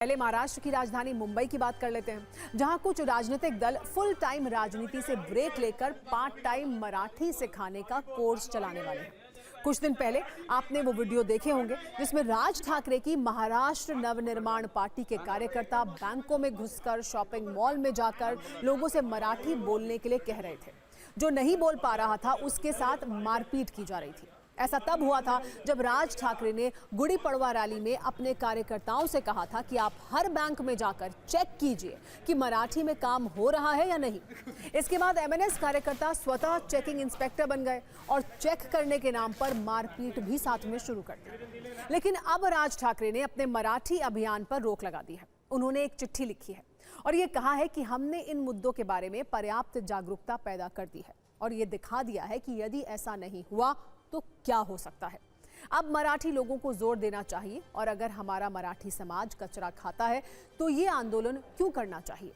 पहले महाराष्ट्र की राजधानी मुंबई की बात कर लेते हैं, जहां कुछ राजनीतिक दल फुल टाइम राजनीति से ब्रेक लेकर पार्ट टाइम मराठी सिखाने का कोर्स चलाने वाले हैं। कुछ दिन पहले आपने वो वीडियो देखे होंगे जिसमें राज ठाकरे की महाराष्ट्र नवनिर्माण पार्टी के कार्यकर्ता बैंकों में घुसकर, शॉपिंग मॉल में जाकर लोगों से मराठी बोलने के लिए कह रहे थे। जो नहीं बोल पा रहा था उसके साथ मारपीट की जा रही थी। ऐसा तब हुआ था जब राज ठाकरे ने गुड़ी पड़वा रैली में अपने कार्यकर्ताओं से कहा था कि आप हर बैंक में जाकर चेक कीजिए कि मराठी में काम हो रहा है या नहीं। इसके बाद एमएनएस कार्यकर्ता स्वतः चेकिंग इंस्पेक्टर बन गए और चेक करने के नाम पर मारपीट भी साथ में शुरू कर दी। लेकिन अब राज ठाकरे ने अपने मराठी अभियान पर रोक लगा दी है। उन्होंने एक चिट्ठी लिखी है और ये कहा है कि हमने इन मुद्दों के बारे में पर्याप्त जागरूकता पैदा कर दी है और ये दिखा दिया है कि यदि ऐसा नहीं हुआ तो क्या हो सकता है। अब मराठी लोगों को जोर देना चाहिए और अगर हमारा मराठी समाज कचरा खाता है तो ये आंदोलन क्यों करना चाहिए।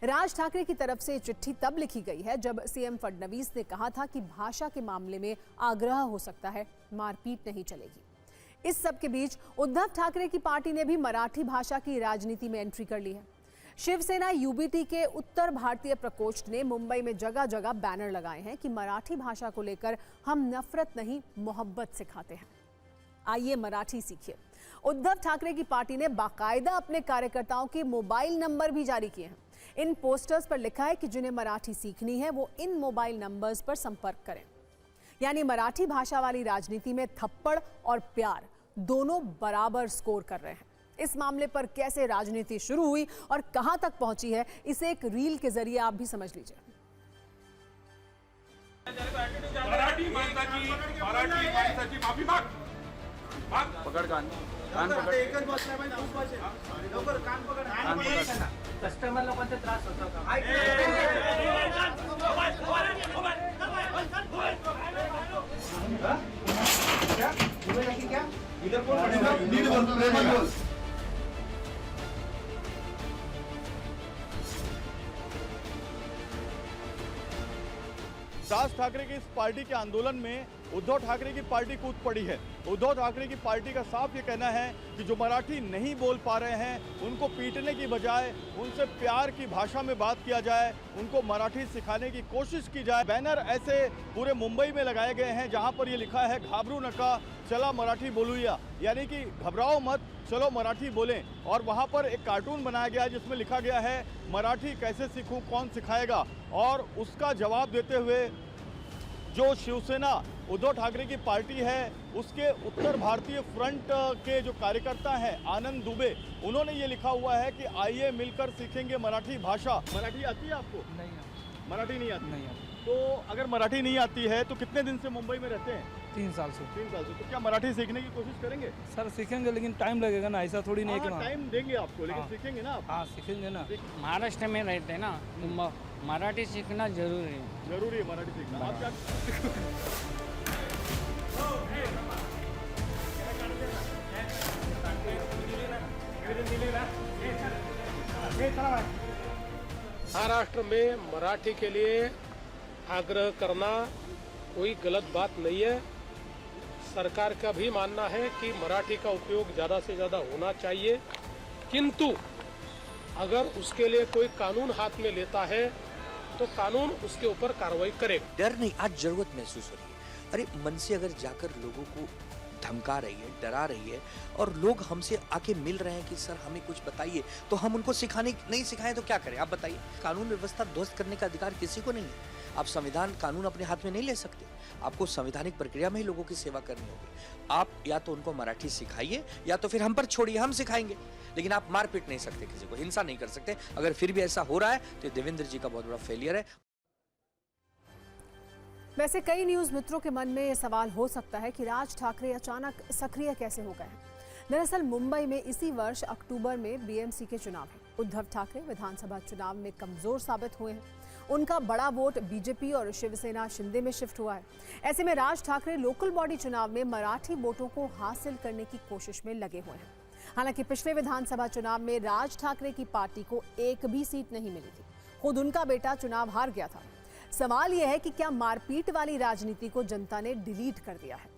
राज ठाकरे की तरफ से चिट्ठी तब लिखी गई है जब सीएम फडणवीस ने कहा था कि भाषा के मामले में आग्रह हो सकता है, मारपीट नहीं चलेगी। इस सब के बीच उद्धव ठाकरे की पार्टी ने भी मराठी भाषा की राजनीति में एंट्री कर ली है। शिवसेना यूबीटी के उत्तर भारतीय प्रकोष्ठ ने मुंबई में जगह जगह बैनर लगाए हैं कि मराठी भाषा को लेकर हम नफरत नहीं, मोहब्बत सिखाते हैं। आइए मराठी सीखिए। उद्धव ठाकरे की पार्टी ने बाकायदा अपने कार्यकर्ताओं के मोबाइल नंबर भी जारी किए हैं। इन पोस्टर्स पर लिखा है कि जिन्हें मराठी सीखनी है वो इन मोबाइल नंबर्स पर संपर्क करें। यानी मराठी भाषा वाली राजनीति में थप्पड़ और प्यार दोनों बराबर स्कोर कर रहे हैं। इस मामले पर कैसे राजनीति शुरू हुई और कहां तक पहुंची है, इसे एक रील के जरिए आप भी समझ लीजिए। मराठी माणसाची माफी माग। पकड़ कान पकड़। एकच बसला पाहिजे, खूप बसेल। लवकर कान पकड। कस्टमरला पण ते त्रास होतो का? क्या इधर कौन पड़ेगा? नीड बोल। राज ठाकरे की इस पार्टी के आंदोलन में उद्धव ठाकरे की पार्टी कूद पड़ी है। उद्धव ठाकरे की पार्टी का साफ ये कहना है कि जो मराठी नहीं बोल पा रहे हैं उनको पीटने की बजाय उनसे प्यार की भाषा में बात किया जाए, उनको मराठी सिखाने की कोशिश की जाए। बैनर ऐसे पूरे मुंबई में लगाए गए हैं जहां पर ये लिखा है घाबरू नका, चला मराठी बोलूया, यानी कि घबराओ मत, चलो मराठी बोलें। और वहां पर एक कार्टून बनाया गया है जिसमें लिखा गया है मराठी कैसे सीखूं, कौन सिखाएगा। और उसका जवाब देते हुए जो शिवसेना उद्धव ठाकरे की पार्टी है उसके उत्तर भारतीय फ्रंट के जो कार्यकर्ता हैं आनंद दुबे, उन्होंने ये लिखा हुआ है कि आइए मिलकर सीखेंगे मराठी भाषा। मराठी आती है आपको? नहीं आती। मराठी नहीं आती? नहीं आती। तो अगर मराठी नहीं आती है तो कितने दिन से मुंबई में रहते हैं? 3 साल से। 3 साल से। तो क्या मराठी सीखने की कोशिश करेंगे? सर सीखेंगे लेकिन टाइम लगेगा ना, ऐसा थोड़ी नहीं कि टाइम देंगे आपको, लेकिन हाँ। सीखेंगे ना आप? हाँ सीखेंगे ना। महाराष्ट्र में रहते हैं ना, तो मराठी सीखना जरूरी है। जरूरी है मराठी सीखना। आप क्या महाराष्ट्र में मराठी के लिए आग्रह करना कोई गलत बात नहीं है। सरकार का भी मानना है कि मराठी का उपयोग ज़्यादा से ज़्यादा होना चाहिए, किंतु अगर उसके लिए कोई कानून हाथ में लेता है तो कानून उसके ऊपर कार्रवाई करे। डर नहीं, आज जरूरत महसूस हो रही है। अरे मन से अगर जाकर लोगों को धमका रही है, डरा रही है और लोग हमसे आके मिल रहे हैं कि सर हमें कुछ बताइए, तो हम उनको सिखाने नहीं सिखाएं तो क्या करें आप बताइए। कानून व्यवस्था ध्वस्त करने का अधिकार किसी को नहीं है। आप संविधान कानून अपने हाथ में नहीं ले सकते। आपको संवैधानिक प्रक्रिया में ही लोगों की सेवा करनी होगी। आप या तो उनको मराठी सिखाइए या तो फिर हम पर छोड़िए, हम सिखाएंगे, लेकिन आप मारपीट नहीं सकते, किसी को हिंसा नहीं कर सकते। अगर फिर भी ऐसा हो रहा है तो देवेंद्र जी का बहुत बड़ा फेलियर है। वैसे कई न्यूज मित्रों के मन में ये सवाल हो सकता है कि राज ठाकरे अचानक सक्रिय कैसे हो गए हैं। दरअसल मुंबई में इसी वर्ष अक्टूबर में बीएमसी के चुनाव हैं। उद्धव ठाकरे विधानसभा चुनाव में कमजोर साबित हुए हैं। उनका बड़ा वोट बीजेपी और शिवसेना शिंदे में शिफ्ट हुआ है। ऐसे में राज ठाकरे लोकल बॉडी चुनाव में मराठी वोटों को हासिल करने की कोशिश में लगे हुए हैं। हालांकि पिछले विधानसभा चुनाव में राज ठाकरे की पार्टी को एक भी सीट नहीं मिली थी। खुद उनका बेटा चुनाव हार गया था। सवाल यह है कि क्या मारपीट वाली राजनीति को जनता ने डिलीट कर दिया है।